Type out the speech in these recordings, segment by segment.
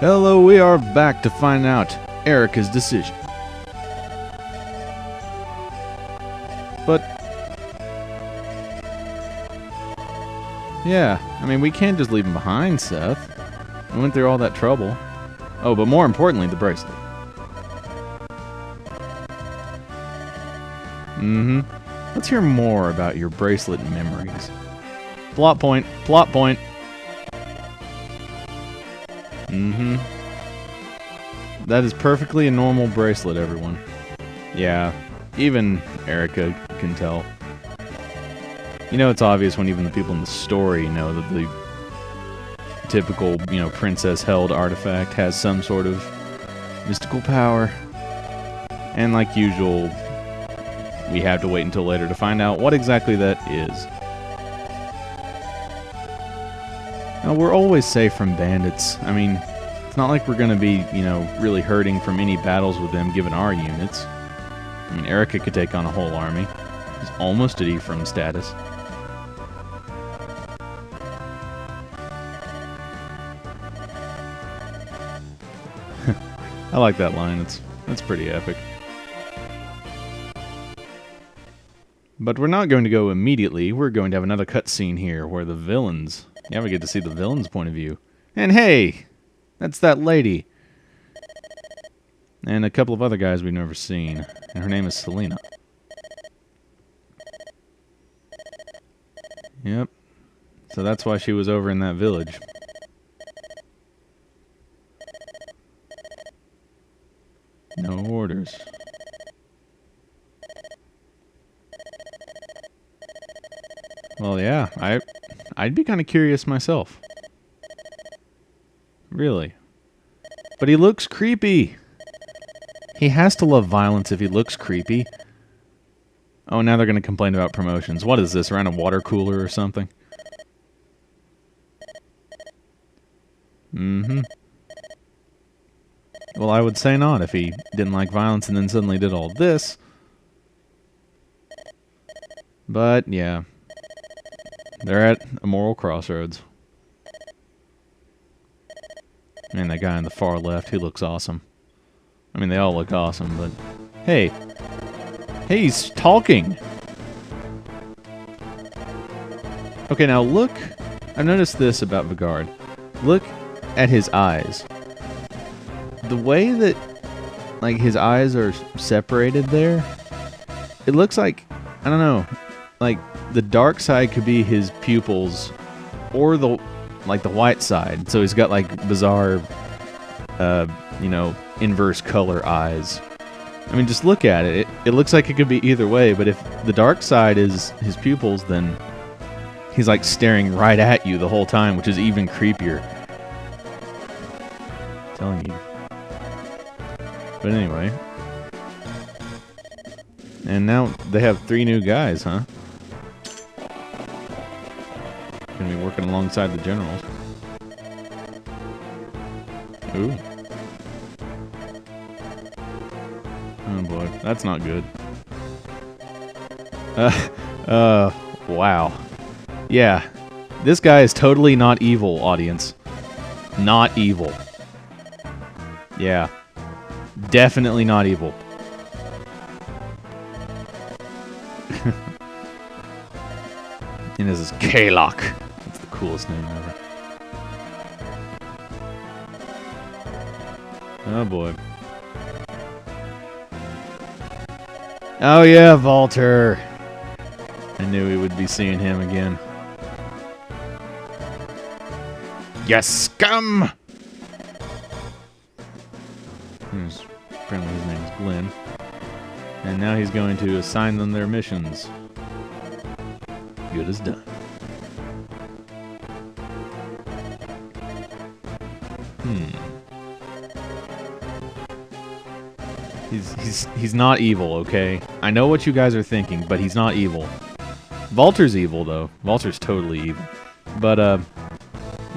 Hello, we are back to find out Erica's decision. But yeah, I mean, we can't just leave him behind, Seth. We went through all that trouble. Oh, but more importantly, the bracelet. Let's hear more about your bracelet memories. Plot point, plot point. That is perfectly a normal bracelet, everyone. Yeah, even Erica can tell. You know, it's obvious when even the people in the story know that the typical, princess-held artifact has some sort of mystical power. And like usual, we have to wait until later to find out what exactly that is. Now, we're always safe from bandits. I mean, it's not like we're going to be, really hurting from any battles with them given our units. I mean, Erica could take on a whole army. She's almost at Ephraim status. I like that line. It's pretty epic. But we're not going to go immediately. We're going to have another cutscene here where the villains... Yeah, we get to see the villain's point of view. And hey! That's that lady. And a couple of other guys we've never seen. And her name is Selena. Yep. So that's why she was over in that village. No orders. Well, yeah, I'd be kind of curious myself. Really. But he looks creepy. He has to love violence if he looks creepy. Oh, now they're going to complain about promotions. What is this, around a water cooler or something? Well, I would say not if he didn't like violence and then suddenly did all this. But, yeah. They're at a moral crossroads. Man, that guy on the far left, he looks awesome. I mean, they all look awesome, but... Hey! Hey, he's talking! Okay, now look... I've noticed this about Vigard. Look at his eyes. The way that, his eyes are separated there, it looks like, I don't know, the dark side could be his pupils, or the white side. So he's got, bizarre, inverse color eyes. I mean, just look at it. It looks like it could be either way, but if the dark side is his pupils, then he's, staring right at you the whole time, which is even creepier. I'm telling you. But anyway. And now they have 3 new guys, huh? Gonna be working alongside the generals. Ooh. Oh boy, that's not good. Wow. Yeah. This guy is totally not evil, audience. Not evil. Yeah. Definitely not evil. And this is Kalok. That's the coolest name ever. Oh boy. Oh yeah, Walter. I knew we would be seeing him again. You scum! Apparently his name's Glenn. And now he's going to assign them their missions. Good as done. He's not evil, okay? I know what you guys are thinking, but he's not evil. Walter's evil, though. Walter's totally evil. But, I'm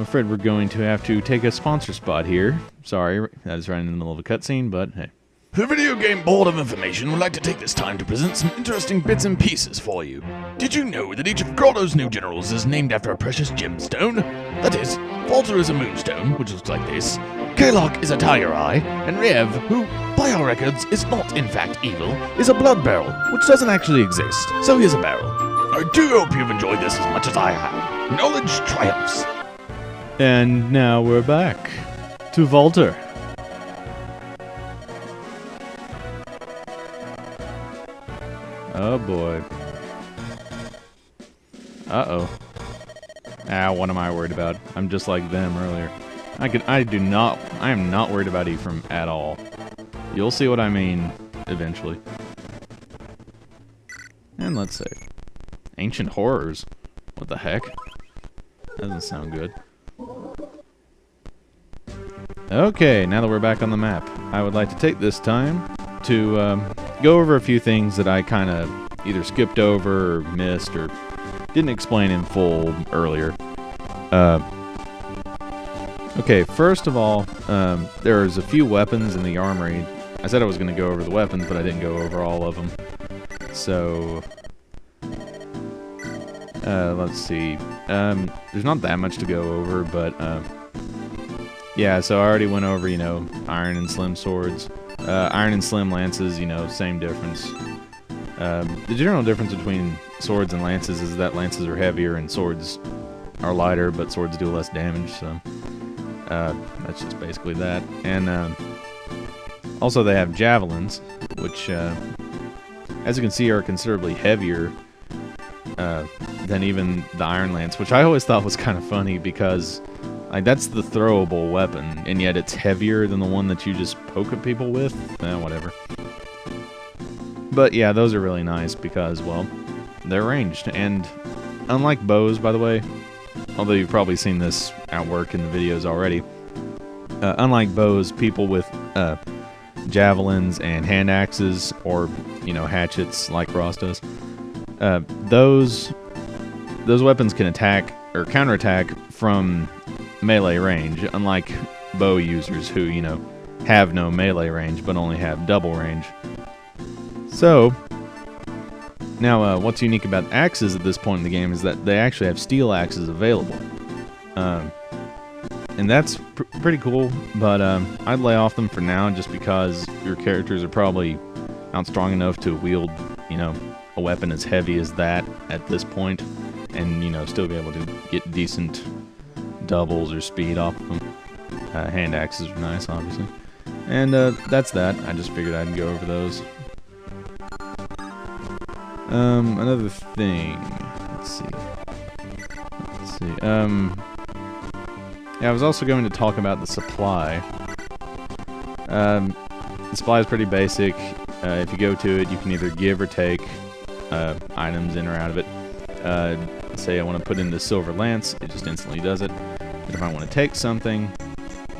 afraid we're going to have to take a sponsor spot here. Sorry, that is right in the middle of a cutscene, but hey. The Video Game Board of Information would like to take this time to present some interesting bits and pieces for you. Did you know that each of Grotto's new generals is named after a precious gemstone? That is, Falter is a moonstone, which looks like this, Kalok is a tiger eye, and Riev, who, by our records, is not in fact evil, is a blood barrel, which doesn't actually exist, so here's a barrel. I do hope you've enjoyed this as much as I have. Knowledge triumphs. And now we're back to Volter. Oh boy. Uh-oh. Ah, what am I worried about? I'm just like them earlier. I am not worried about Ephraim at all. You'll see what I mean eventually. And let's see. Ancient horrors. What the heck? Doesn't sound good. Okay, now that we're back on the map, I would like to take this time to go over a few things that I kind of either skipped over or missed or didn't explain in full earlier. Okay, first of all, there's a few weapons in the armory. I said I was going to go over the weapons, but I didn't go over all of them. So, let's see. There's not that much to go over, but yeah, so I already went over, you know, iron and slim swords. Iron and slim lances, you know, same difference. The general difference between swords and lances is that lances are heavier and swords are lighter, but swords do less damage, so that's just basically that. And also they have javelins, which, as you can see, are considerably heavier than even the iron lance, which I always thought was kind of funny because like that's the throwable weapon, and yet it's heavier than the one that you just poke at people with. Whatever. But yeah, those are really nice because, well, they're ranged. And unlike bows, by the way, although you've probably seen this at work in the videos already, unlike bows, people with javelins and hand axes, or, you know, hatchets like Ross does, those weapons can attack or counterattack from melee range, unlike bow users who, you know, have no melee range but only have double range. So, now what's unique about axes at this point in the game is that they actually have steel axes available. And that's pretty cool, but I'd lay off them for now just because your characters are probably not strong enough to wield, you know, a weapon as heavy as that at this point, and, you know, still be able to get decent doubles or speed off of them. Hand axes are nice, obviously. And that's that. I just figured I'd go over those. Another thing. Let's see. Yeah, I was also going to talk about the supply. The supply is pretty basic. If you go to it, you can either give or take items in or out of it. Say I want to put in the silver lance, it just instantly does it. But if I want to take something,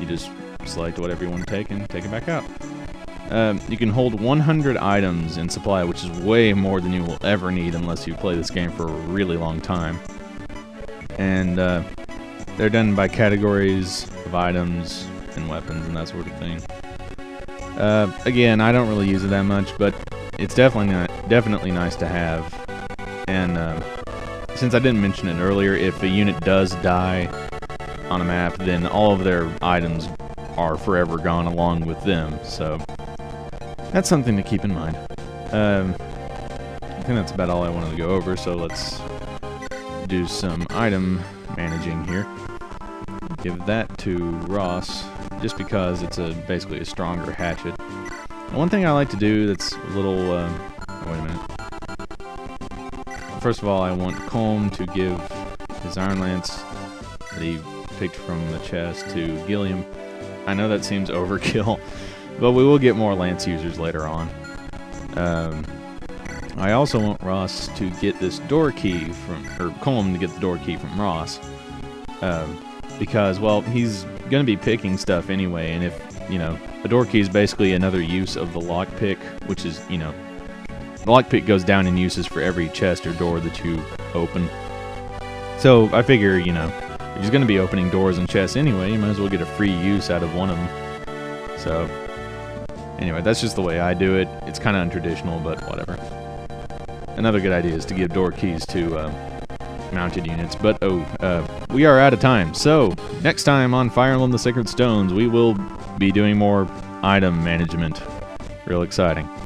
you just select whatever you want to take and take it back out. You can hold 100 items in supply, which is way more than you will ever need unless you play this game for a really long time. And they're done by categories of items and weapons and that sort of thing. Again, I don't really use it that much, but it's definitely nice to have. And since I didn't mention it earlier, if a unit does die on a map, then all of their items are forever gone along with them. So that's something to keep in mind. I think that's about all I wanted to go over, so let's do some item managing here. Give that to Ross, just because it's basically a stronger hatchet. One thing I like to do that's a little... wait a minute. First of all, I want Colm to give his Iron Lance that he picked from the chest to Gilliam. I know that seems overkill, but we will get more Lance users later on. I also want Ross to get this door key or Colm to get the door key from Ross. Because, well, he's going to be picking stuff anyway, and if, you know, a door key is basically another use of the lockpick, which is, you know, the lockpick goes down in uses for every chest or door that you open. So I figure, you know, if he's going to be opening doors and chests anyway, you might as well get a free use out of one of them. So Anyway, that's just the way I do it. It's kind of untraditional, but whatever. Another good idea is to give door keys to mounted units. But, we are out of time. So, next time on Fire Emblem the Sacred Stones, we will be doing more item management. Real exciting.